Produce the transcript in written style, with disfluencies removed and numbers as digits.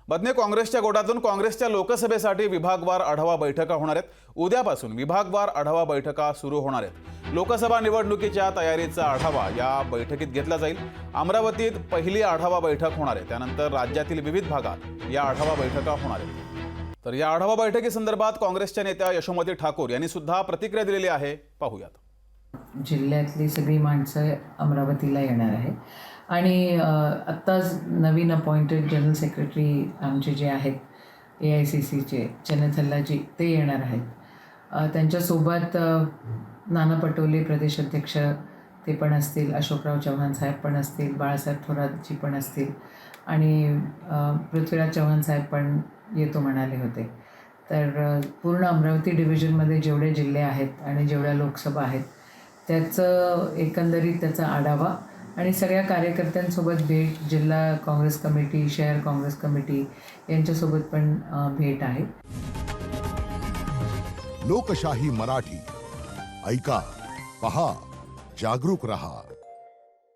बदने काँग्रेसच्या गोटातून काँग्रेसच्या लोकसभेसाठी विभागवार आढावा बैठका होणार आहेत। उद्यापासून विभागवार आढावा बैठका सुरू होणार आहेत। लोकसभा निवडणुकीच्या तयारीचा आढावा या बैठकीत घेतला जाईल। अमरावतीत पहिली आढावा बैठक होणार आहे, त्यानंतर राज्यातील विविध भागात या आढावा बैठका होणार आहेत। तर या आढावा बैठकीसंदर्भात काँग्रेसच्या नेत्या यशोमती ठाकूर यांनी सुद्धा प्रतिक्रिया दिलेली आहे, पाहूयात। जिल्ह्यातली सगळी माणसं अमरावतीला येणार आहे आणि आत्ताच नवीन अपॉइंटेड जनरल सेक्रेटरी आमचे जे आहेत AICCचे चन्नथल्लाजी ते येणार आहेत। त्यांच्यासोबत नाना पटोले प्रदेशाध्यक्ष ते पण असतील, अशोकराव चव्हाण साहेब पण असतील, बाळासाहेब थोरातजी पण असतील आणि पृथ्वीराज चव्हाण साहेब पण येतो म्हणाले होते। तर पूर्ण अमरावती डिव्हिजनमध्ये जेवढे जिल्हे आहेत आणि जेवढ्या लोकसभा आहेत त्याचं एकंदरीत त्याचा आढावा आणि सगळ्या कार्यकर्त्यांसोबत भेट, जिल्हा काँग्रेस कमिटी, शहर काँग्रेस कमिटी यांच्यासोबत पण भेट आहे। लोकशाही मराठी ऐका, पहा, जागरूक रहा।